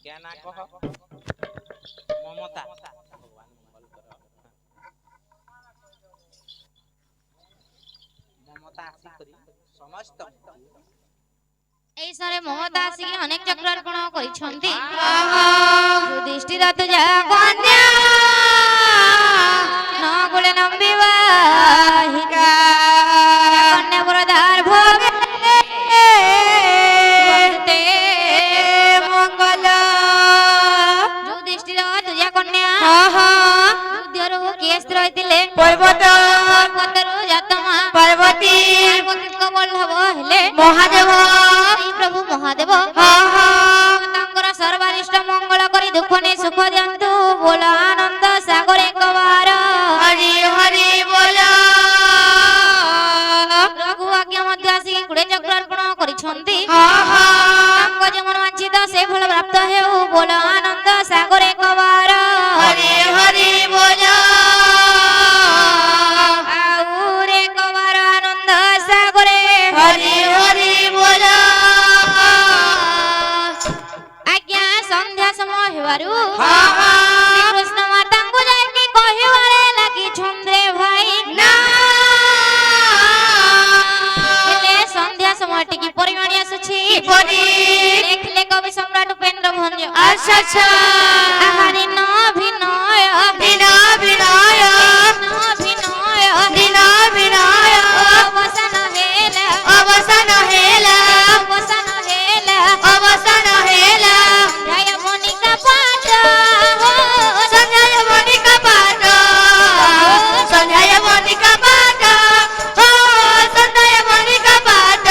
क्या ना कह ममता भगवान मंगल कर ममता आसी करी समस्त ऐसरे ममता आसी अनेक चक्र अर्पण करिसंती युधिष्ठिर तुझा कन्या न गुले नंबिवा हिका कन्या पुरधार भोगे वंदे मंगल युधिष्ठिर तुझा कन्या युद्धरु केस रहितिले पर्वतरु जातमा पार्वती को बल्लभ हेले महादेव प्रभु महादेव तांकर सर्वारिष्ट मंगल करी दुख ने सुख दियंतु बोल आनंद सागर एक बार हरि हरि बोल रघु आज्ञा मध्य आसी गुडे चक्र अर्पण करिसंती तांको जेमन वांछित से फल प्राप्त हेउ बोल आनंद सागर एक बार हरि हरि बोल और एक बार आनंद सागरे हरि हरि बोल आज्ञा संध्या समय हेबारु श्री कृष्ण माता को जाके कहिवारे लागि छंदे भाई ना हेले संध्या समय टिकी परिमाणी आसुछि परि देखले कवि सम्राट उपेंद्र भंज अच्छा अच्छा आहारी न भिनय बिना बिनय बिना बिनय अवसन हेला अवसन हेला अवसन हेला अवसन हेला जय मोनिका पाठ हो संजय मोनिका पाठ संजय मोनिका पाठ हो संजय मोनिका पाठ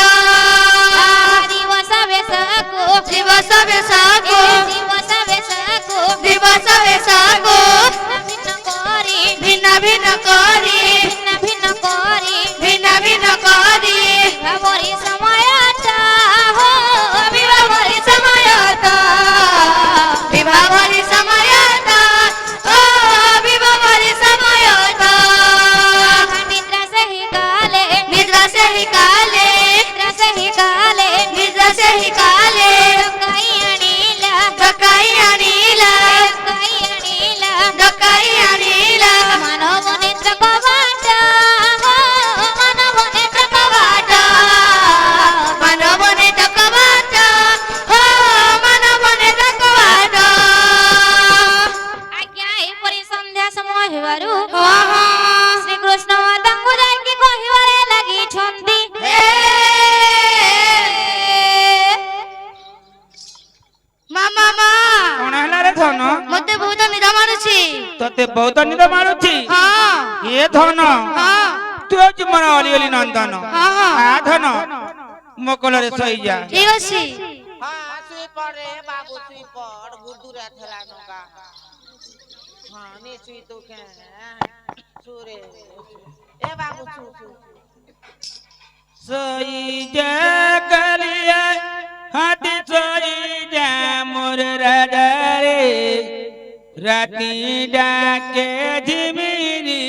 दिवस बेसको दिवस बेसको दिवस बेसको दिवस बेसको भिन्न भिन्न करी भिन्न भिन्न करी भिन्न भिन्न करी विवाहरी समयता हो विवाहरी समयता विवाहरी समयता ओ विवाहरी समयता निद्रा से ही काले निद्रा से ही काले निद्रा से ही काले निद्रा से ही काले डकाई अनिला डकाई अनिला डकाई अनिला डकाई अनिला मानव नेत्र कवाट हो मानव नेत्र कवाट मानव नेत्र कवाट हो मानव नेत्र कवाट आज्ञा एपरि संध्या समय हेबारु श्री कृष्ण माता को जाके कहिवारे लागि छंदी मामा मा कोन हला रे धन मते बहुत निदा मानुछि तते बहुत निद मानुछि ए धन तू आज मन अली अली नंदन आ धन मकल रे सही जा ठीक अछि हां सुई पड़े बाबू सुई पड़ गुदुरा थला नका हां नी सुई तो के सुरे ए बाबू सु सही जा कलिया हाथी सही जा मोर राजा रे राती डाके झिमिरी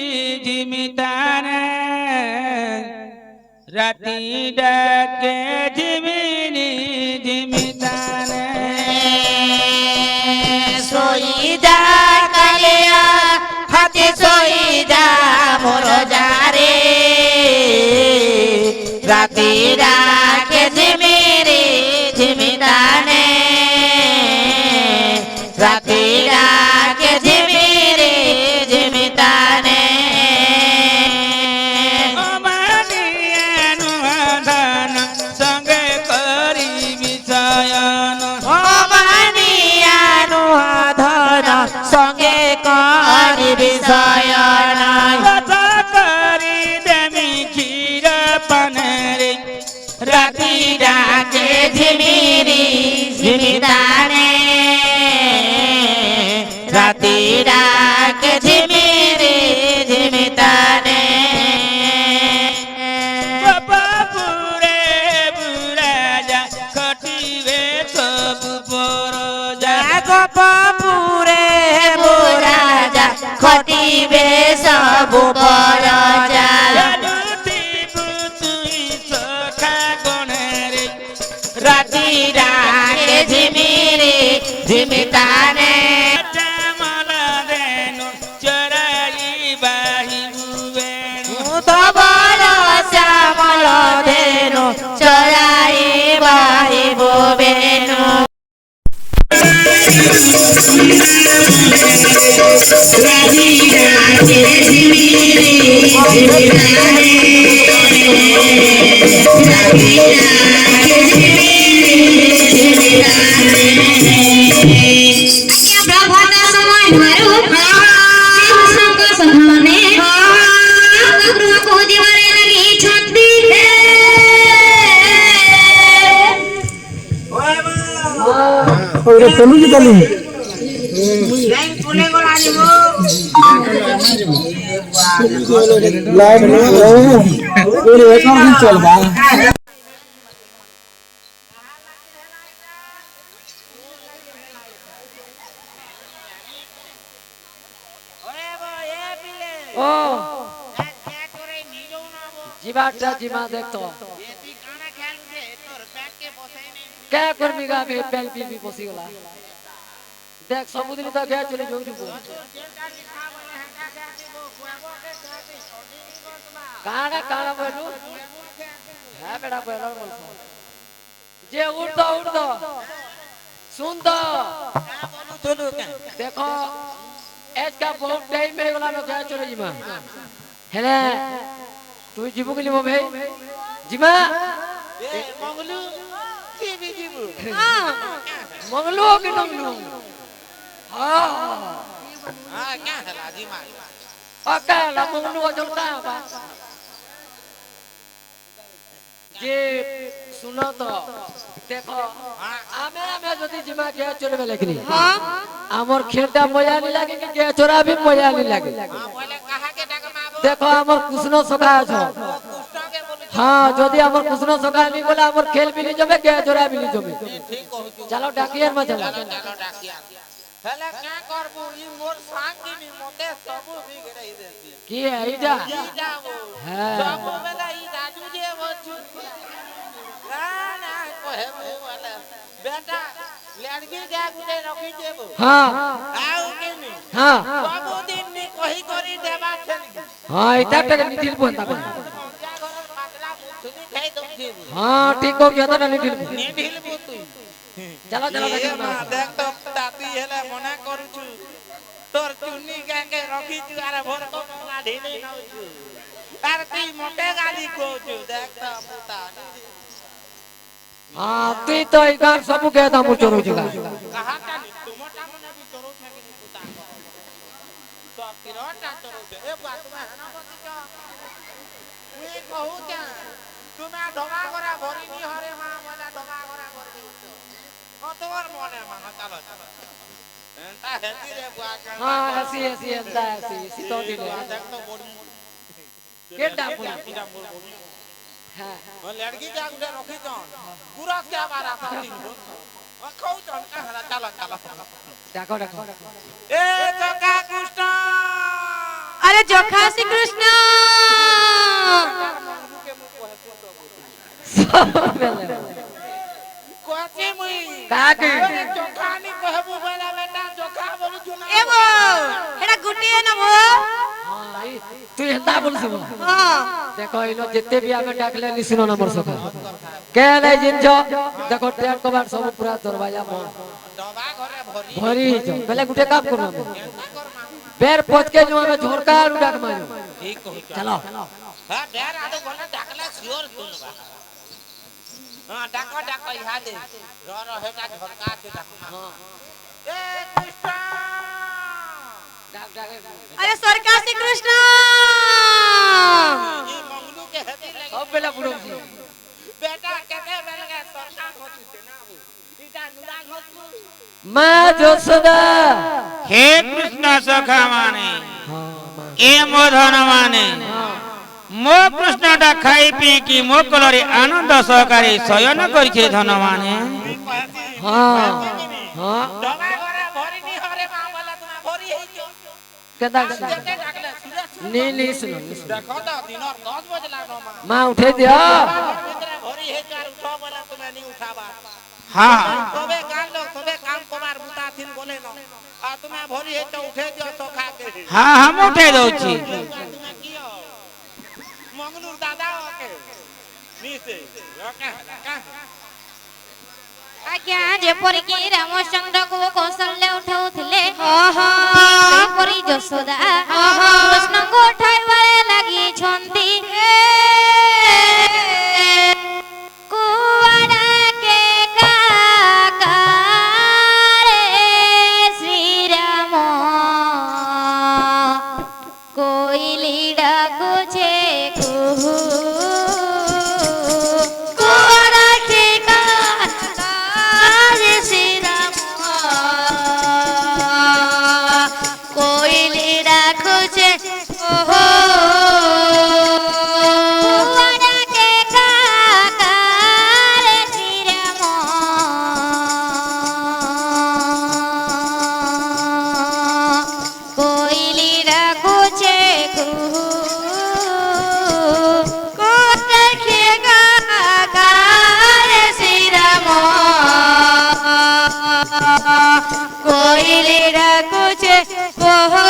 झिमिताने राती डाके झिमिरी झिमिताने सोई जा कलिया हाथी सोई जा मोर जा रे राती डाके झिमिरी झिमिताने राती डाके झिमिरी झिमिताने अमानियानु धन संगे करी विषयन मानियानु धन संगे करी विषयन कथा करी देमी खीर पनरे राती डाके झिमिरी झिमिताने राती डाके झिमिरी झिमिताने बापुरे बुराजा खटिवे सब बरजा गोपपुरे बुराजा खटिबे सब बरजा लुटी बुतुई सखा गणरे राती डाके झिमिरी ঝিমিতানে শ্যামল দেনু চরাই বাহিবেন তবল শ্যামল ধেনু চরাই বাহিব বেনু প্রভাত সময় ধরু সিংহଙ୍କ ସନ୍ଧାନେ ଗୃହକୁ ଯିବାରେ ଲାଗିଛନ୍ତି ও जीवाटा जीवा देख तो क्या करमी का भी बेल भी बसी गला देख समुद्र तो क्या चले जो जुबो काड़ा बोलू है बेटा बोलो बोल जे उड़ दो सुन दो देखो एज का बहुत टाइम में गला में क्या चले जीमा है ना तू जीबू के लिए वो भाई जीमा मंगलू की भी जीबू मंगलू के नंगलू हाँ हाँ क्या है लाजी मार ओके ला मंगलू का चलता है बा जे सुनो तो देखो आमे जो जीमा क्या चोरे में लगनी आमर खेलता मजा नहीं लगे कि क्या चोरा भी मजा नहीं लगे देखो आमर कुसनो सका छो हाँ जदि आमर कुसनो सका नहीं बोला आमर खेल भी नहीं जमे क्या चोरा भी नहीं जमे चलो डाकियर में चलो हेले क्या करबू ई मोर सांगी मते सबु बिगड़ाई देती की है इजा वो हां सबु बेला ई राजू जे वो छुट ना कहे वाला बेटा लड़की जा गुटे रखी देबो हां आउ केनी हां सबु दिन नि कही करी देबा छन हां इता तक निथिल बोलता को सुनी खाई तुम देबो हां ठीक हो गया तो निथिल निथिल बो तू चलो देख तो ताती हेले मना करू छु तोर चुन्नी के रखी छु अरे भोर को गाड़ी नहीं नउ छु अरे तू मोटे गाड़ी को छु देख तो पुता हां तू तो इधर सब कहता मु चोरो जुगा कहा का तू मोटा मने भी चोरो छे कि पुता तो पिरोटा चोरो छे ए बात में हना बती का तू कहू क्या तुम्हें ढोगा करा भरी नी हरे मां वाला ढोगा करा भरी तोर मने मां चलो एंता हेती रे बुआ का हां हसी एंता हसी सीतो दिले देख तो बोडी केटा पूरा हां ओ लड़की जा उधर रखी जन पूरा क्या मारा था दिन को खौ जन का हला चलो देखो ए चोका कृष्ण अरे जोखा श्री कृष्ण कोची मुई काके चोका नी कहबू बेला बेटा चोका बोलू जुना एबो एटा गुटिए न भो हां तू हेता बोल सब हां देखो इनो जिते भी आमे डाकले निसिनो नंबर सका के नै जिनजो देखो टेट कबार सब पूरा दरवाजा बंद दबा घरे भरी जो पहले गुटे काम करो बेर पच के जो हमें झोरका डाक मारो ठीक कहू चलो हां बेर आदो गले डाकला सियोर सुनबा हां डाको इहा दे रो हेटा झरका के डाक हां ए कृष्ण डाक अरे सरकार श्री कृष्ण ई मंगलू के हेती लगे अब बेला बुड़ो जी बेटा केते बेल के सरकार होती ना इटा नुरा घसू मां जोसदा हे कृष्ण सखा माने हां ए मोधन माने मो कृष्णटा खाई पी की मो कलरे आनंद सहकारी शयन करछे धन माने हां हां डबा घरे भरी नी हरे मां वाला तुमा भरी हेई जो केदा केते डाकले सूरज नी सुनो देखो तो दिन 10 बजला नो मां मां उठे दियो भीतर भरी हे चार उठो वाला तुमे नी उठाबा हाँ তবে গান লোক তবে কাম কবার বুতা থিন বলে ন আর তুমি ভরি হেতো উঠে দিও সখা কে हाँ हम उठे दउची তুমি কি হও মঙ্গলুর দাদা ওকে নিচে ওকে কা ଆଜ୍ଞା ଯେପରିକି ରାମଚନ୍ଦ୍ରକୁ କୌଶଲ୍ୟ ଉଠାଉଥିଲେ ସେହିପରି ଯଶୋଦା କୃଷ୍ଣଙ୍କୁ ଉଠାଇବାରେ ଲାଗିଛନ୍ତି କୁଆଡ଼ା କେ କାକାରେ ଶ୍ରୀରାମ କୋଇଲି ଡାକୁଛେ କୁହୁ କୁଆଡ଼ା କେ କାକାରେ ଶ୍ରୀରାମ କୋଇଲି ଡାକୁଛେ କୁହୁ କୁଆଡ଼ା କେ କାକାରେ ଶ୍ରୀରାମ କୋଇଲି ଡାକୁଛେ କୁହୁ କୁଆଡ଼ା କେ କାକାରେ ଶ୍ରୀରାମ କୋଇଲି ଡାକୁଛେ କୁହୁ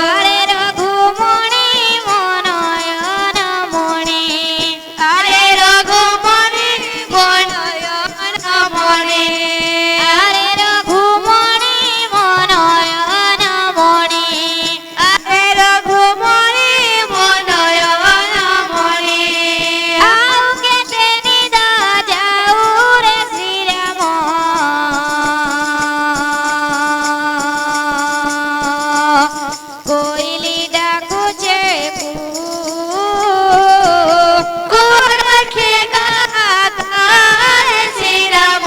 ଆରେ ରଘୁମଣି ମନୟନ ମଣି ଆରେ ରଘୁମଣି ମନୟନ ମଣି ଆରେ ରଘୁମଣି ମନୟନ ମଣି ଆରେ ରଘୁମଣି ମନୟନ ମଣି ଆଉ କେତେ ନିଦ ଯାଉ ରେ ଶ୍ରୀରାମ କୋଇଲି ଡାକୁଛେ କୁଆଡ଼ା କେ କାକାରେ ଶ୍ରୀରାମ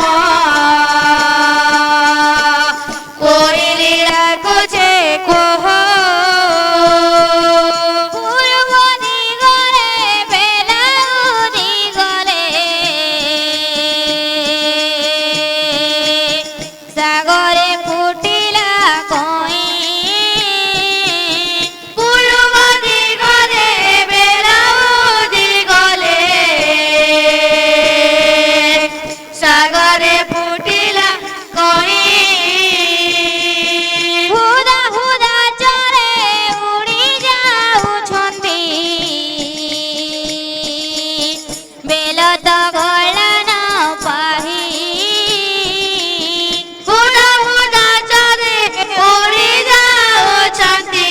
କୋଇଲି ଡାକୁଛେ କୁହ ପୂର୍ବ ଦିଗରେ ବେଲାଉ ଦିଗରେ ସାଗରେ ଫୁଟିଲା କଇଁ ପୂର୍ବ ଦିଗରେ ବେଲାଉ ଦିଗରେ ସାଗରେ ଫୁଟିଲା କଇଁ ହୁଦା ହୁଦା ଚରେ ଉଡ଼ି ଯାଉଛନ୍ତି ବେଲ ତ ଗଳନ ପାହି ହୁଦା ହୁଦା ଚରେ ଉଡ଼ି ଯାଉଛନ୍ତି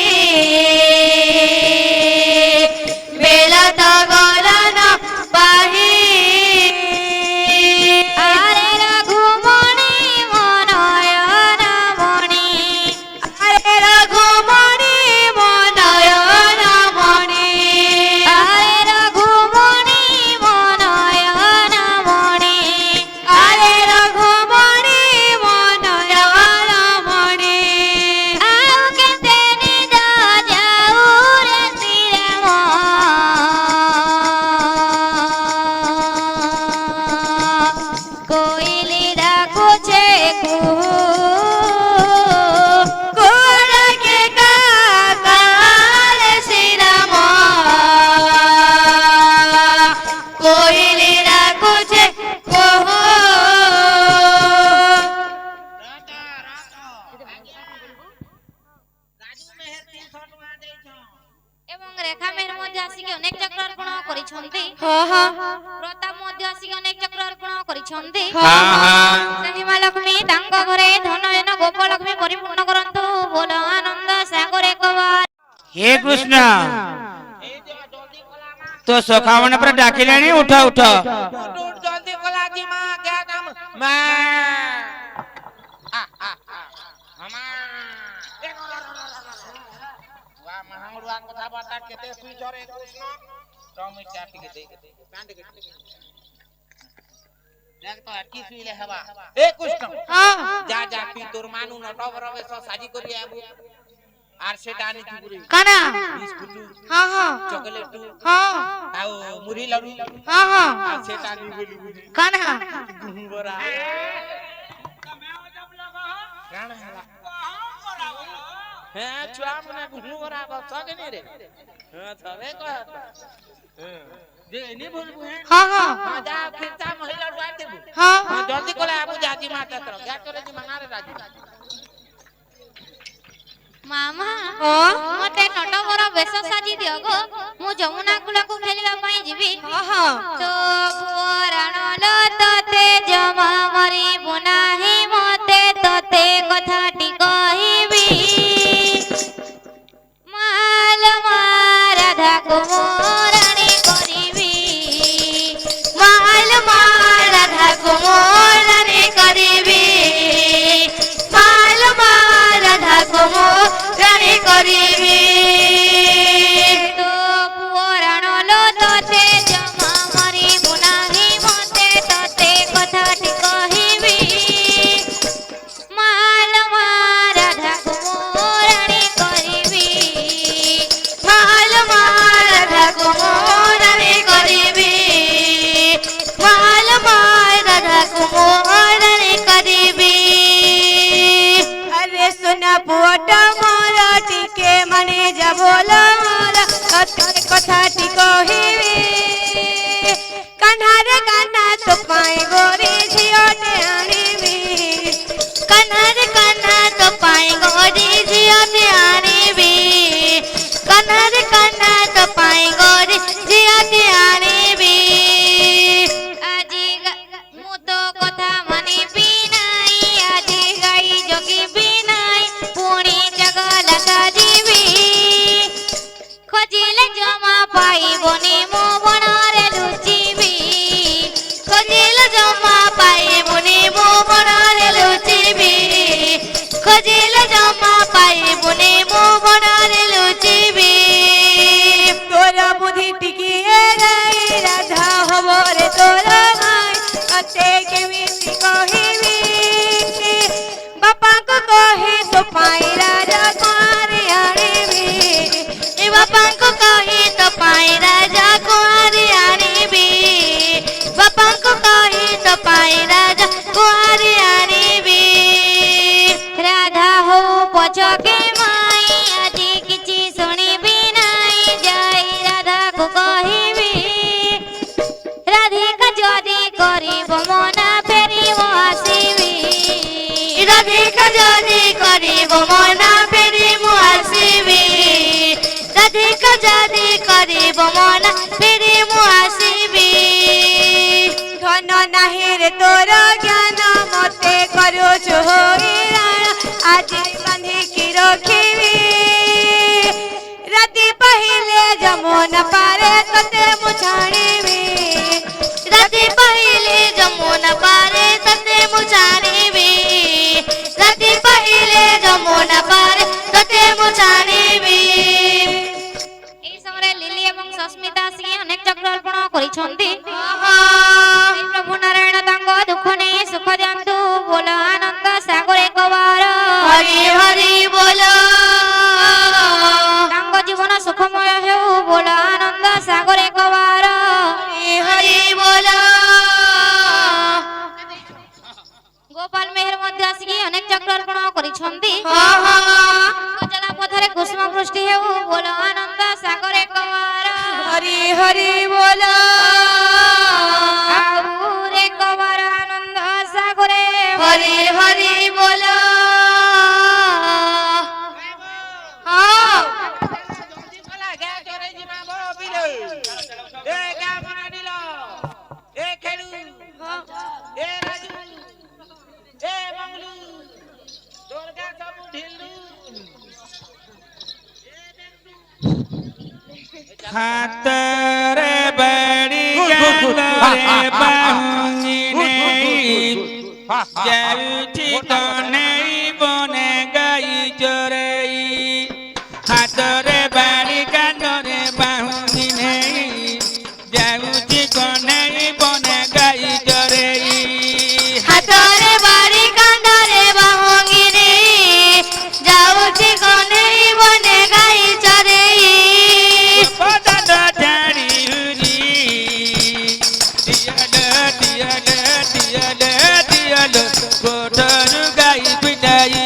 ବେଲ ତ ଗଳନ ପାହି ଆରେ ରଘୁମଣି ମନୟନ ମଣି ଆରେ ରଘୁମଣି ମନୟନ ମଣି ଆରେ ରଘୁମଣି ମନୟନ ମଣି ଆରେ ରଘୁମଣି ମନୟନ ମଣି ଆଉ କେତେ ନିଦ ଯାଉ ରେ ଶ୍ରୀରାମ କୋଇଲି ଡାକୁଛେ କୁହୁ କୁଆଡ଼ା କେ କାକାରେ ଶ୍ରୀରାମ କୋଇଲି ଡାକୁଛେ କୁହୁ ରାଜୁ ମେହେର 300 ଟଙ୍କା ଦେଇଛ ଏବଂ ରେଖା ମେହେର ମଧ୍ୟ ଆସିକି ଅନେକ ଚକ୍ର ଅର୍ପଣ କରିଛନ୍ତି ପ୍ରତାପ ମଧ୍ୟ ଆସିକି ଅନେକ ଚକ୍ର ଅର୍ପଣ କରିଛନ୍ତି हाँ हाँ ସେହି ମା ଲକ୍ଷ୍ମୀ ତାଙ୍କ ଘରେ ଧନୟନ ଗୋପଲକ୍ଷ୍ମୀ ପରିପୂର୍ଣ୍ଣ କରନ୍ତୁ ବୋଲ ଆନନ୍ଦ ସାଗରେ କବାର हे कृष्ण এই যে জলদি কলা মা तो सखा मन पर डाकिलानी उठ उठ উঠ জলদি কলা জি মা কে নাম মা আমা ওয়া মহাঙ্গুরান কথা বার্তা কেতে সুই ঝরে কৃষ্ণ রমি চাটি কে দে কান্ড কে দেখ তো আটি সুইলে হবা এ কৃষ্ণ যা যা তুই তোর মানু নটক রবে সাজি করি আবু আর সেটা আনি তুই কানা বিস্কুট হ্যাঁ চকলেট হ্যাঁ ଆଉ ମୁଢି ଲଡୁ হ্যাঁ ଆଉ ସେଟା ନି ବୋଲି ବୁଝି কানা ଗୁହବରା କାଣ ହେଲା ହେ ଛୁଆ ମାନେ ଗୁହବରା ଗଛ କେନି ରେ ହଁ ତବେ କହ ଯେ ନି ବୋଲବୁ ହେ হ্যাঁ ଯା ଖିରତା ମହିଳା ହଁ ଜଲ୍ଦି କଲେ ଆବୁ ଯାଜି ମା ତର ଗ୍ୟା ଚୋରେ ଜି ମନାରେ ରାଜି ମାମା ମତେ ନଟ ମୋର ବେଶ ସାଜି ଦିଅ ଗୋ ମୁଁ ଯମୁନା କୂଳକୁ ଖେଳିବା ପାଇଁ ଯିବି ତ ପୁରାଣ ଲ ତତେ ଜମା ମରିବୁ ନାହିଁ ମତେ ତତେ କଥାଟି କହିବି ମାଲ ରାଧାକୁ ମୁଁ ରାଣୀ କରିବି ମାଲ ରାଧାକୁ ମୁଁ ରାଣୀ କରିବି ମାଲ ରାଧାକୁ ମୁଁ ରାଣୀ କରିବି ତୋ ପୁରାଣ ଲ ତତେ ଜମା ମରିବୁ ନାହିଁ ମତେ ତତେ କଥାଟି କହିବି ମାଲ ରାଧାକୁ ମୁଁ ରାଣୀ କରିବି ମାଲ ରାଧାକୁ ମୁଁ ରାଣୀ କରିବି ମାଲ ରାଧାକୁ ମୁଁ ରାଣୀ କରିବି अरे सुना पुअटा मोरा टिके मने जा बोला मोरा कते कथा टी कहिबी कन्हारे कान्हा तो पाए गोरी झियोटे आनिबी कन्हर कन्हा तो पाए गोरी झियोटे आनिबी कन्हर कन्हा तो पाए गोरी झियोटे आनिबी आजी मु तो कथा मानिबी नाही आजी गाई जगिबी नाही पुणी जगला साजिबी खोजिले जमा पाइबनी मो बणरे लुचिबी खोजिले जमा पाइबनी मो बणरे लुचिबी खोजिले जमा पाइबनी मो बणरे लुचिबी तोरा बुद्धि टिकी गई राधा हबो रे तोरा भाई कते केमिति कहिबी बापा को कहे तो पाई राजा कुमारी आनिबी ए बापा को कही तो पाए राजा कुंवारी आनिबी बापा को कही तो पाए राजा कुंवारी आनिबी राधा हो पछके माई आजी किछि सुनिबी नाही जाई राधा को कहिबी राधिका जदी करिब मना फेरी मो आसीबी राधिका जदी करिब मना फेरी मो आसीबी राधिका जदी करिब मना फेरी मो आसीबी धन नाही रे तोरा ज्ञान मते करो होई आज बांधी की रखिबी राति पहिले जमुना पारे कते मुछाणीबी राति पहिले जमुना पारे तते मुछाणीबी राति पहिले जमुना पारे तते मुछाणीबी এই সময়ে লিলি এবং সস্মিতা আসি অনেক চক্র অর্পণ করিছন্তি শ্রী প্রভু নারায়ণ তাঙ্গ দুঃখ নেই সুখ দিয়ন্তু বল আনন্দ সাগরে কবার হরি হরি বল তাঙ্গ জীবন সুখময় হেউ বল আনন্দ সাগরে কবার হরি হরি বল গোপাল মেহের মধ্যে আসি অনেক চক্র অর্পণ করিছন্তি জলা পথরে কুসুম বৃষ্টি হেউ বল আনন্দ সাগরে কবার हरि हरि बोला আউরে কবার আনন্দ সাগরে हरि हरि बोला জলদি কলা গ্যা চোরে জি মা বড় বিলে এ গ্যা বনা দিল এ খেলু এ রাজু এ মঙ্গলু তোর গ্যা সব ঢিলু हातरे बड़ी गातरे बाहुनी नहीं जाउची तो नहीं बने गई चोरई हातरे बड़ी गातरे बाहुनी नहीं जाउची तो नहीं बने गई चोरई হাতরে বাড়ি কাঁধরে বাহঙ্গিরে যাউছি কোনে বনে গাই চরে पता जानी हुरी दियल कोठर गाई पिटाई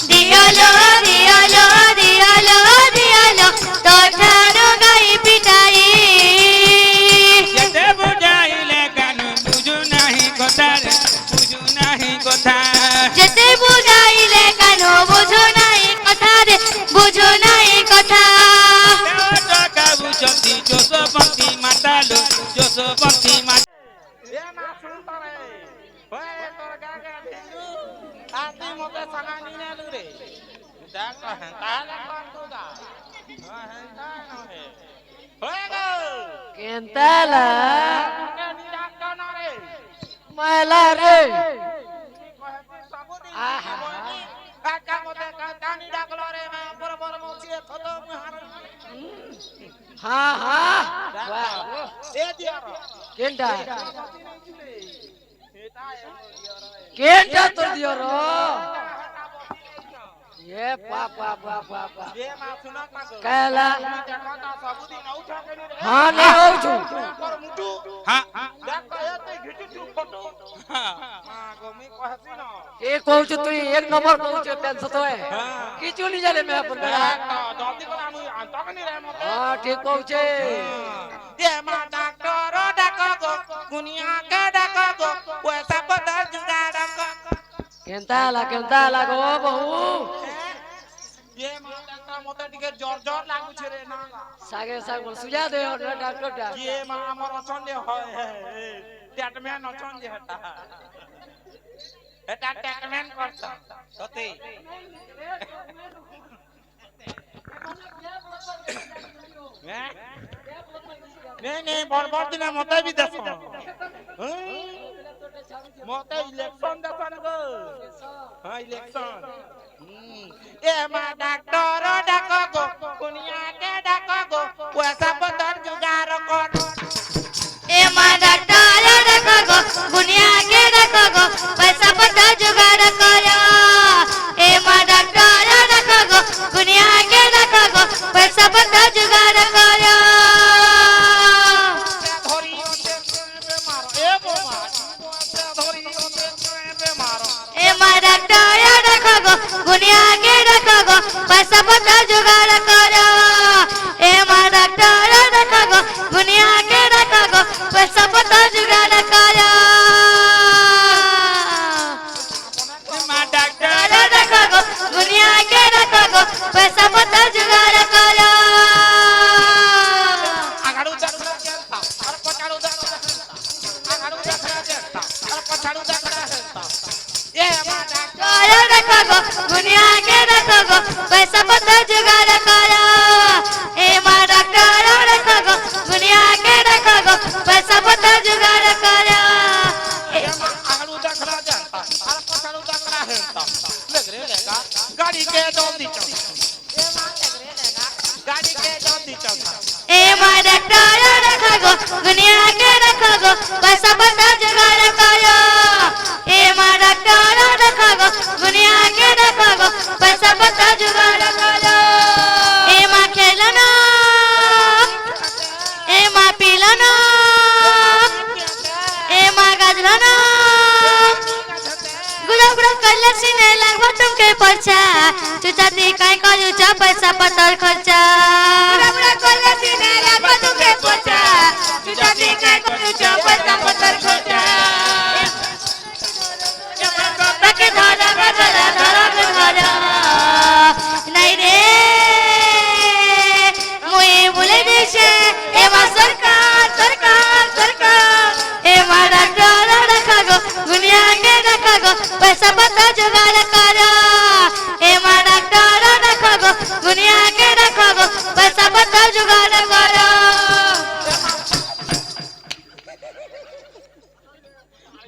দিয়ালো দিয়ালো দিয়ালো দিয়ালো তোঠার গাই পিটাই देव যশোবতী মা এ না শুনতো রে ওই তোর গাগে ঢিঙ্গু আতি মতে সাগা নিনে লুরে দেখ তাহলে কোন তুগা হেনতা নহে ওই গো কেনতালা কে নিরাক না রে মালা রে সাবুদি আহা। কাকা মতে কানি ডাকলো রে মা বরাবর মচিয়ে থতো মুহার হ্যাঁ হ্যাঁ বাহ এ দিয়া কেনটা এটা কেনটা তোর দিও র এ বাবা বাবা বাবা এ মা শুনা না গো কালা কথা সাবুদি নউ ঠাকেনি রে হ্যাঁ নে হউছু কর মুটু হ্যাঁ দেখ এতে ঘিচু ফটো মা গো মি কহছি না এ কହୁଛୁ তুই এক নম্বর কହୁଛୁ টেনশন তো है কিছু নি জানে মে अपन দেখ জলদি করে আমি আন্তকনি রে মতে हां ठीक কହୁছে এ মা ডাক্তার ডাক গো দুনিয়া কে ডাক গো পয়সা পতা জুগাড় গো কেনতা লাগো বহু এ মা ডাক্তার মতে টিকে জ্বর জ্বর লাগুছে রে না সাগে সাগ বল সুজা দে ডাক্তার টা এ মা আমার অচন্ডে হয় ট্যাটম্যান অচন্ডে হতা এটা ট্যাটম্যান করতা সতে नहीं बड़ दिन मते भी देस मते इलेक्शन देसन गो हां इलेक्शन ए मा डॉक्टर डाक गो दुनिया के डाक गो पैसा पतर जुगाड़ कर ए मां डॉक्टर देखो गो दुनिया के देखो गो पैसा पता जुगाड़ करो ए मां डॉक्टर देखो गो दुनिया के देखो गो पैसा पता जुगाड़ करो धरी होते पे मारो ए बोमा धरी होते पे मारो ए मां डॉक्टर देखो गो दुनिया के देखो गो पैसा पता जुगाड़ करो ए मां डॉक्टर देखो गो दुनिया के देखो गो पैसा पता जुगाड़ करो মা ডাক্তার डॉक्टर देखो गो दुनिया के देखो गो पैसा पता जुगाड़ करो आगाड़ू देखरा जेता और पछाड़ू देखरा आगाड़ू देखरा जेता और पछाड़ू देखरा जेता ए मा डॉक्टर डॉक्टर देखो गो दुनिया के देखो गो पैसा पता जुगाड़ करो ए मां डॉक्टर देखो गो दुनिया के देखो गो पैसा पता जुगाड़ करो ए मा आगाड़ू देखरा जेता और पछाड़ू देखरा जेता लग रे लेगा गाड़ी के जल्दी चल ए मा लग रे लेगा गाड़ी के जल्दी चल ए मां डॉक्टर देखो गो दुनिया के देखो गो पैसा पता जुगाड़ करो ए मां डॉक्टर देखो गो दुनिया के देखो गो पैसा पता जुगाड़ करो ए मां खेलना ए मां पीलना ए मां गजलना गुड़ा गुड़ा कल्ला सीने लगवा तुमके पर्चा चुचाती काय करू चा पैसा पतर खर्चा गुड़ा गुड़ा कल्ला सीने लगवा तुमके पर्चा चुचाती काय करू चा पैसा पतर खर्चा ताके धारा बदला धारा बदला नहीं रे मुई बोले देशे ए मा सरकार सरकार सरकार ए मा डॉक्टर देखा गो दुनिया के देखा गो पैसा पता जुगाड़ करो ए मा डॉक्टर देखा गो दुनिया के देखा गो पैसा पता जुगाड़ करो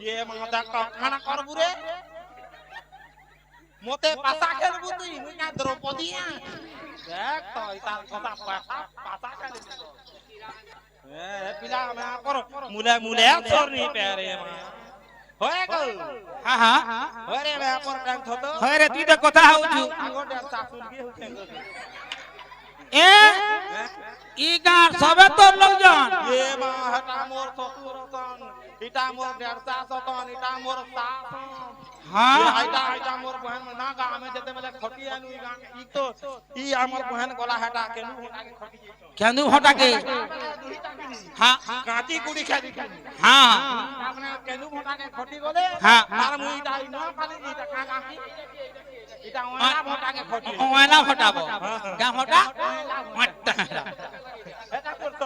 ये मादा का खाना करबु रे मोते पासा खेलबु तुई मुई ना द्रौपदी देख तो इतान কথা पासा खेलबु ए पिला मैं पर मुले मुले छोर नहीं पेरे मा होए गो হ্যাঁ হ্যাঁ होरे मैं पर टाइम थतो হয় রে তুই তো কথা হউছু गोटे सासुर के होते এ ই গাঁ সবে তোর লোকজন ये मा हटा मोर ससुर सन इटा मोर डेढ़सा सतन इटा मोर सास হ্যাঁ आइटा आइटा मोर बहन ना गा हमें जते मेले खटी आनु ई गा ई तो ई हमर बहन गला हटा के नु हटा के खटी কেন্দু হটাকে হ্যাঁ काटी कुड़ी खादी হ্যাঁ आपने केनु हटा के खटी गले हाँ। तार मुई इटा ई न खाली इटा का का इटा ओला हटा के खटी ওয়লা হটাবো গাঁ হটা হটা এটা করতো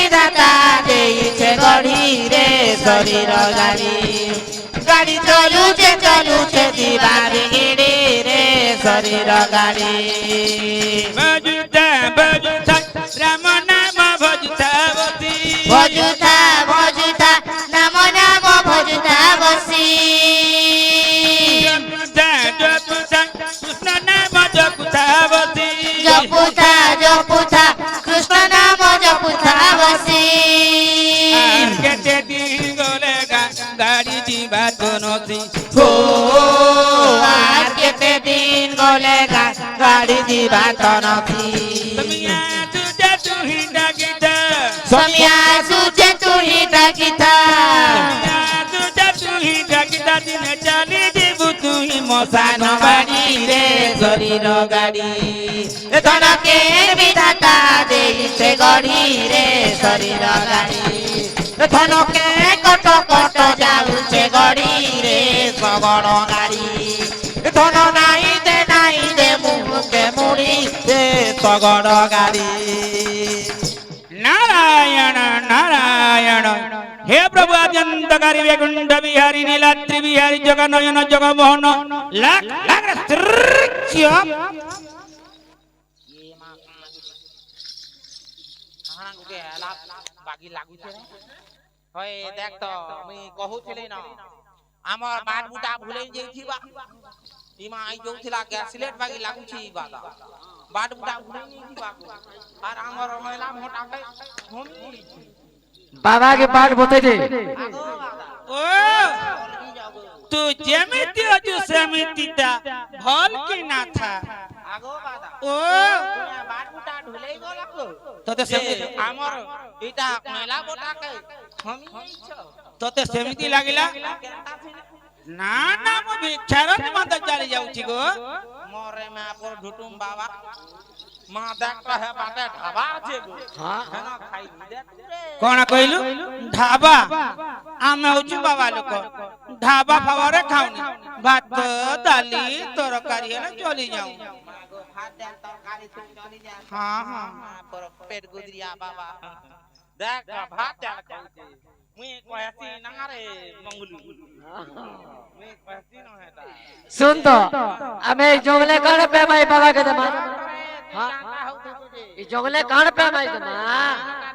বিধাতা দেইছে গড়ি রে শরীর গাড়ি গাড়ি চলুছে দিবার গিড়ি রে শরীর গাড়ি ভজুতা ভজুতা রাম নাম ভজুতা বসি ভজুতা ভজুতা নাম নাম ভজুতা বসি জপুতা জপুতা কৃষ্ণ নাম জপুতা বসি জপুতা জপুতা কৃষ্ণ নাম জপুতা বসি কেতে দিন গলে গাড়ি দিবা তো নসি ও আর কেতে দিন গলে গাড়ি দিবা তনকি সমিয়া তুজে তুহি ডাকিতা সমিয়া সুচে তুহি ডাকিতা তুজে তুহি ডাকিতা দিনে চালি দিবু তুহি মশান বাড়ি রে শরীর গাড়ি ধনকের বিধাতা দেইছে গড়ি রে শরীর গাড়ি ধনকে কট কট যাউছে গড়ি রে সগড় গাড়ি ধন নাই দে মুখে মুড়ি রে সগড় গাড়ি नारायण नारायण हे प्रभु अत्यंतकारी वैकुंठ बिहारी नीलाद्रि बिहारी जगनयन जगमोहन लाख लाख सृज्य বাগি লাগুছে হয় দেখ তো আমি কহুছিলি না আমার বাট বুটা ভুলে যাইছিবা ইমা আই যাউছিলা গ্যাস সিলেট বাগি লাগুছি বাদা বাট বুটা ভুলে যাইছিবা আর আমার মহিলা মোটাকে ঘুমি बाबा के पाठ बताई दे ओ तू जेमिति अजु सेमिति ता भल की ना था আগো বাদা ओ বাট বুটা ঢুলেই গলা কো तोते सेमिति আমার এটা মহিলা মোটাকে ঘুমি ছ तोते सेमिति लागिला কেনতা ছিল ना ना मो भिक्षारत मत चली जाउची गो मोरे में पर ढुटुम बाबा मां देखता है बाटे ढाबा আছে গো हां है ना खाई दे रे कोन कहिलु ढाबा आमे होची बाबा लोक ढाबा फवारे खाउनी भात दाली तरकारी हेले चली जाऊ मागो भात डाल तरकारी से चली जा हां हां पर पेट गुदरिया बाबा देख भात डाल खाउचे मुई कहती ना रे मंगलू मुई कहती ना हेता सुन तो हमें जोगले कान पे माई बाबा के दमा हां काका हउ तो तुझे ई जोगले कान पे माई दमा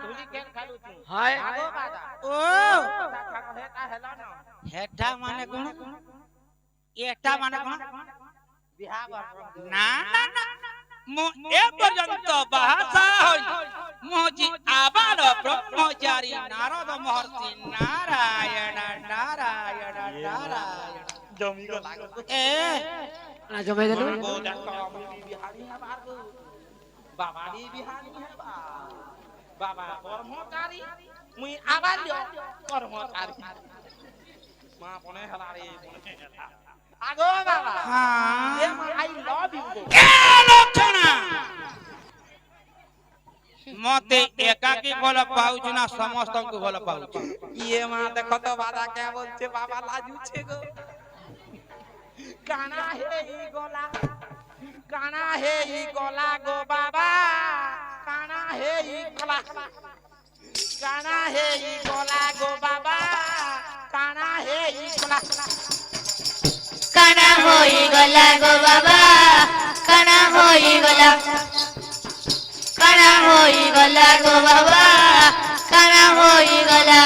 धुली केन खालू तू हाय আগো বাদা ओ हेता हेला ना हेटा माने कोन एटा माने कोन बिहा बर ना ना ना मो ए पर्यंत भाषा होई मोजी आबाल ब्रह्मचारी नारद महर्षि नारायण नारायण नारायण जमी को लागो ए ना जो मैं देनु वो देखो अभी बिहारी है बाबू बाबा भी बिहारी है बाबा कर्मकारी मुई आबार लियो कर्मकारी मां पने हला रे আগো বাবা हां ए आई लव यू गो ए लक्षणा मते एकाकी भल पाउछु ना समस्त को भल पाउछु ये मां देखो तो बाबा क्या बोलছে बाबा लाजुছে गो काना हे ई गोला काना हे ई गोला गो बाबा काना हे ई गोला काना हे ई गोला गो बाबा काना हे ई गोला কানা হই গলা গো বাবা কানা হই গলা কানা হই গলা গো বাবা কানা হই গলা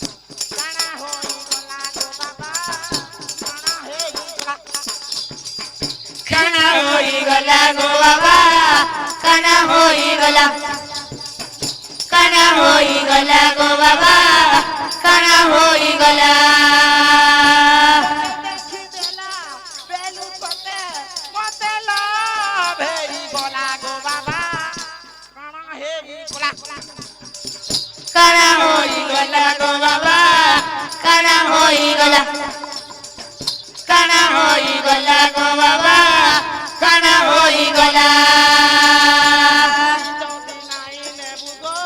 काना हो ई गोला गो बाबा काना हे ई गोला কানা হই গলা গো বাবা কানা হই গলা কানা হই গলা গো বাবা কানা হই গলা देखि देला बेलू पते मते लव हे ई गोला गो बाबा काना हे ई गोला কানা হই গলা গো বাবা কানা হই গলা কানা হই গলা গো বাবা কানা হই গলা যদি নাই নেবু গো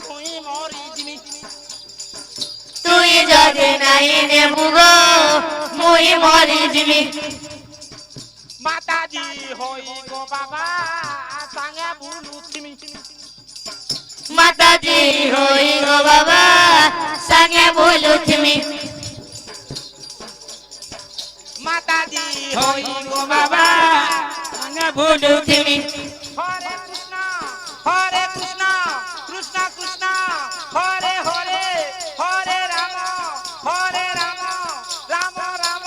তুই মরি জিমি তুই যদি নাই নেবু গো মুই মরি যিমি মাতাজি হই গো বাবা সাঙ্গে বুলুছিমি মাতাজি হই গো বাবা সঙ্গে বলুছমি মাতাজি হই গো বাবা সঙ্গে বুলুছিমি হরে কৃষ্ণ কৃষ্ণ কৃষ্ণ হরে হরে হরে রাম রাম রাম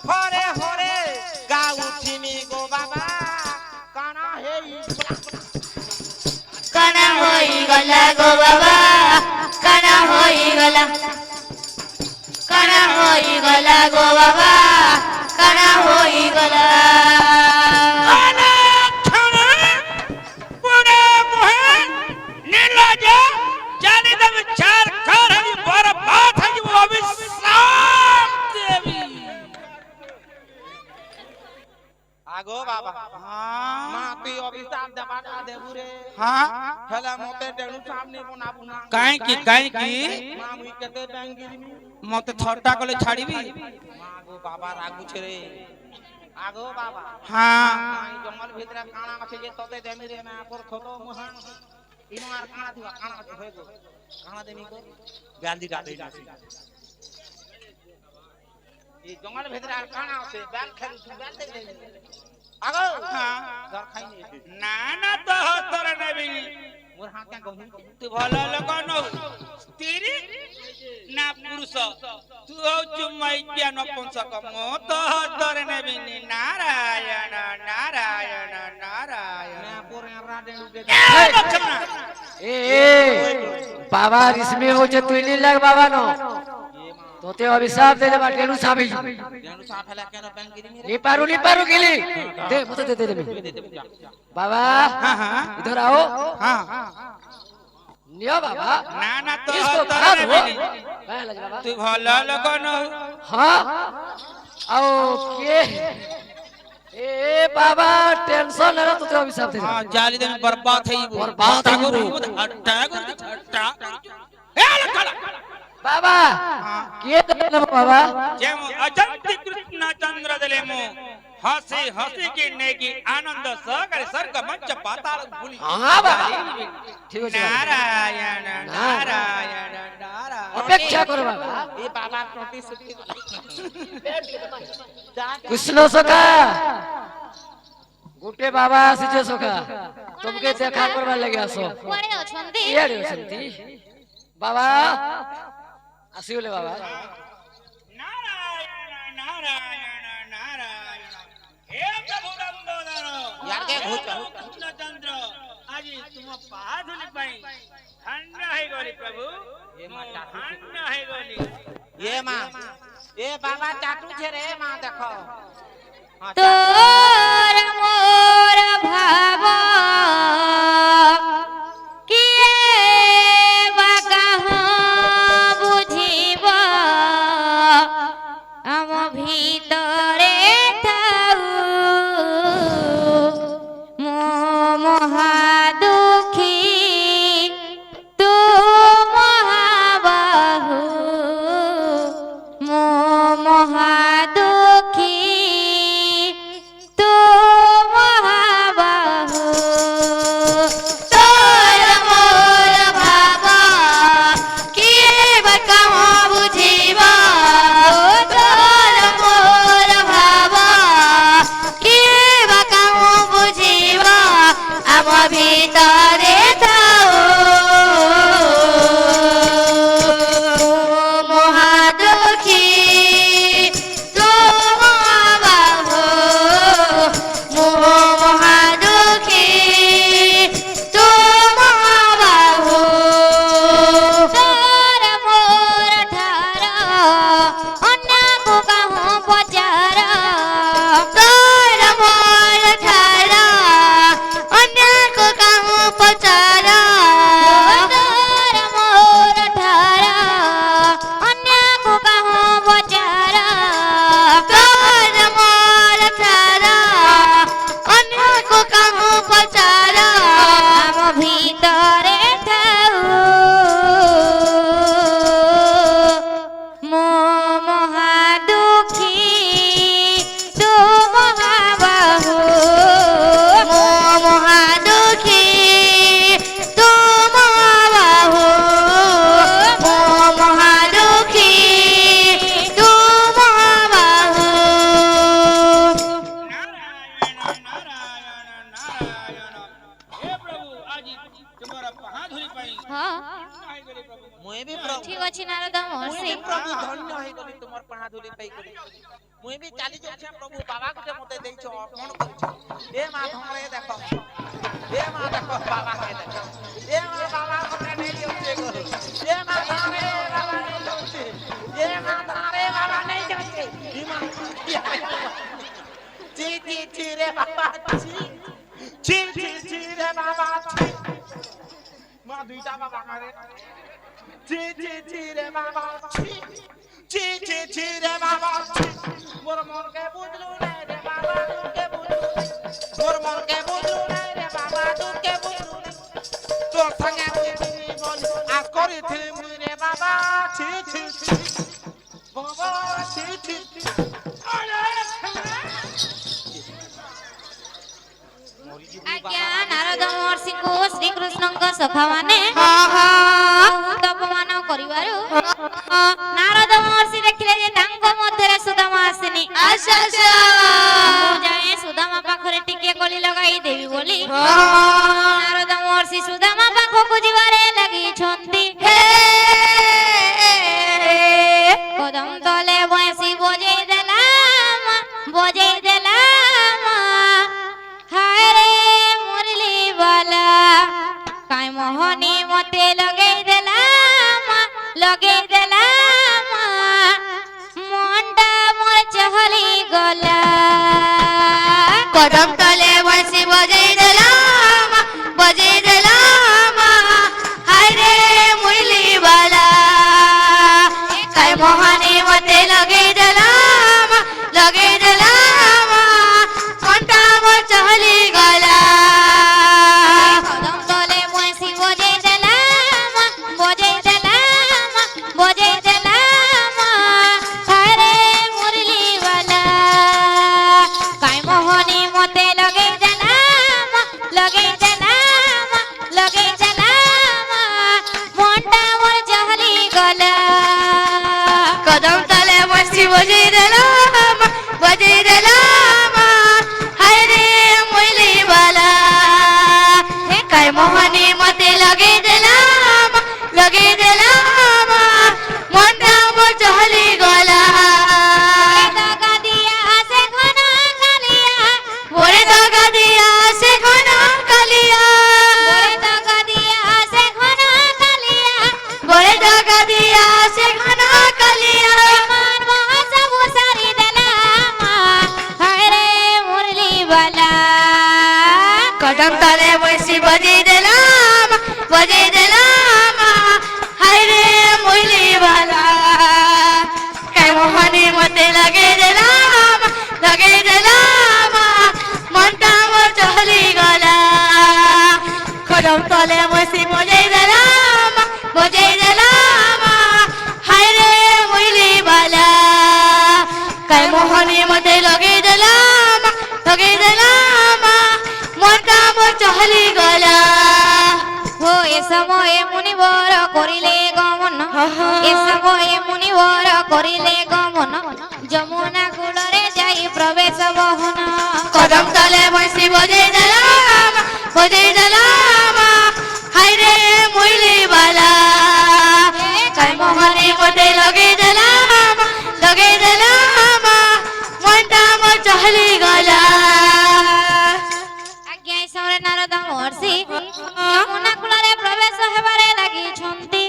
হরে হরে গাউছিমি গো বাবা কানা হেই কানা হই গলা গো বাবা কানা হই গলা কানা হই গলা গো বাবা কানা হই গলা আগো বাবা মা তুই অভিশাপ দেবা না দেবু রে हाँ হেলা মতে ডেনু সামনে বনাবু না काहे की মা মুই কেতে ডাঙ্গিরিমি मत थट्टा कले छाड़ीबी মা গো বাবা রাগুছে রে আগো বাবা हाँ এই জঙ্গল ভিতরে কানা আছে যে ততে দেমি রে না পর ছোট মহা ইনো আর কানা দিবা কানা আছে হয়ে গো কানা দেমি কো গান্ধী গাতে নাসি এই জঙ্গল ভিতরে আর কানা আছে ব্যাল খেলু ব্যাল দেখ দেমি আগো हाँ ধর খাইনি ना ना तो तोर नबी মোর হাত কে গহি तू भलो लोक न स्त्री ना पुरुष तू हो चुमैया नपुंसक मो तो तोर नबी नारायण नारायण नारायण मैं पोरे राडे उडे ए लक्ष्मण ए बाबा इसमें हो जे तुई लाग बाबा नो तोते अभिशाप दे देबा टेनु साबी डेनु साफेला केन बैंगिरी रे नी पारू गिली दे मुझे दे दे बाबा हाँ हाँ इधर आओ हाँ नियो बाबा ना ना तो इसको तोर खा दो नबी काय लग बाबा तू भलो लोक न हाँ आओ के ए बाबा टेंशन ना तो अभिशाप दे हाँ जाली दिन बर्बाद है वो बर्बाद है वो। हट्टा ए लखड़ा बाबा के दे बाबा जेमो अजंति कृष्ण चंद्र दलेमो हसी हसी की नेकी आनंद सहकारी स्वर्ग मंच पाताल भूली हाँ बाबा ठीक है नारायण नारायण नारायण अपेक्षा करो बाबा ए बाबा टोटी सुटी जा कृष्ण सखा गोटे बाबा आसीचे सखा तुमके देखा करबा लगे आसो କୁଆଡେ ଅଛନ୍ତି इयाडे अछंती बाबा आसीले बाबा नारायण नारायण नारायण हे प्रभु दंडोदर यार के घुच कृष्ण चंद्र आज तुम पाधुली पाई ठंडा है गोली प्रभु ये माता ठंडा है गोली ये मां ए बाबा चाटू छे रे मां देखो हां তোর মোর ভাব কিয়ে বা কাহ বুঝিব আম ভিতরে থাউ মো মহা দুঃখী তু মহাবাহু মো মহা দুঃখী তু মহাবাহু ঠিক ଅଛି ନାରଦ ମହର୍ଷି ପ୍ରଭୁ ଧନ୍ୟ ହେଇଗଲି ତୁମର ପାହା ଧୁଲି ପାଇକରି ମୁଇଁ ବି ଚାଲି ଯାଉଛେ ପ୍ରଭୁ ବାବା ଗୋଟେ ମତେ ଦେଇଛ ଅର୍ପଣ କରିଛ ଏ ମା ଧମରେ ଦେଖ ଏ ମା ଦେଖ ବାବା କେ ଦେଖ ଏ ମା ବାବା ଗୋଟେ ନେଇ ଯାଉଛେ ଏ ମା ଧମରେ ବାବା ନେଇ ଯାଉଛେ ଏ ମା ଧମରେ ବାବା ନେଇ ଯାଉଛେ ଏ ମା ची रे बाबा ची रे बाबा मा दुईटा बाबा रे ची रे बाबा ची रे बाबा मोर मन के बुझलू नहीं रे बाबा तू के बुझलू मोर मन के बुझलू नहीं रे बाबा तू के बुझलू तो संगे मुई बोल आ करी थी मुई रे बाबा ची बाबा ची ଆଜ୍ଞା ନାରଦ ମହର୍ଷିଙ୍କୁ ଶ୍ରୀକୃଷ୍ଣଙ୍କ ସଖା ମାନେ ତପମାନ କରିବାରୁ ନାରଦ ମହର୍ଷି ଦେଖିଲେ ଯେ ତାଙ୍କ ମଧ୍ୟରେ ସୁଦାମା ଆସିନି ଯାଏ ସୁଦାମା ପାଖରେ ଟିକେ କଳି ଲଗାଇ ଦେବି ବୋଲି ନାରଦ ମହର୍ଷି ସୁଦାମା ପାଖକୁ ଯିବାରେ ଲାଗିଛନ୍ତି କଦମ ତଳେ ବସି ବଜେଇ ଦେଲା काई मोहनी मते लगेई देला मनटा मोर चहली गला कदम तले बंसी बजेई देला हाय रे मुरली वाला काई मोहनी मते लगेई देला मनटा मोर चहली गला बजेई देला हाय रे मुरली वाला काई मोहनी मते लगेई देला मनटा मोर चहली गला दगा दिया से घना कालिया बोरे दगा दिया से घना कालिया बोरे दगा दिया से घना कालिया बोरे दगा दिया से घना कालिया मान मोह सब सारी देला हाय रे मुरली वाला कदम तले बंसी बजेई देला हाय रे मुरली वाला काई मोहनी मते लगेई देला मनटा मोर चहली गला कदम तले बंसी बजेई देला हाय रे मुरली वाला काई मोहनी मते लगेई देला मनटा मोर चहली गला हो ए समय मुनिवर करिले गमन ए समय मुनिवर करिले गमन যমুনা কূলরে যাই প্রবেশ বহন कदम तले बंसी बजेई देला हाय रे मुरली वाला काई मोहनी मते लगेई देला मनटा मोर चहली गला ଆଜ୍ଞା ଏ ସମୟରେ ନାରଦ ମହର୍ଷି ଯମୁନା କୂଳରେ ପ୍ରବେଶ ହେବାରେ ଲାଗିଛନ୍ତି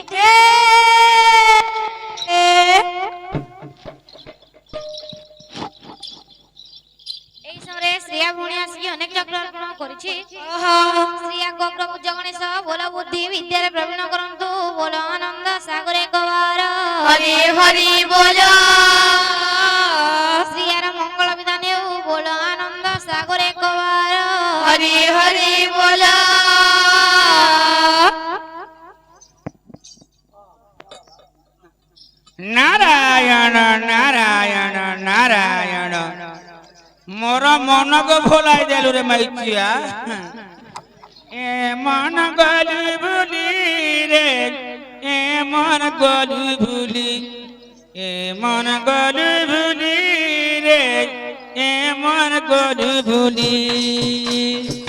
এই সমୟରେ শ্রিয়া ভଉଣୀ ଆସିକି ଅନେକ ଚକ୍ର ଅର୍ପଣ କରିଛି ଶ୍ରିୟାଙ୍କ ପ୍ରଭୁ ଜଗଣେଶ ବୋଲ ବୁଦ୍ଧି ବିଦ୍ୟାରେ ପ୍ରବୀଣ କରନ୍ତୁ ବୋଲ ଆନନ୍ଦ ସାଗରେ କବାର हरि हरि बोलो ଶ୍ରିୟାର ମଙ୍ଗଳ ବିଧାନ ହେଉ ବୋଲ ଆନନ୍ଦ ସାଗରେ କବାର हरि हरि बोलो नारायण नारायण नारायण मोर मन को भोलाई देलु रे मैचिया ए मन गली भूली रे ए मन गली भूली ए मन गली भूली रे ए मन गली भूली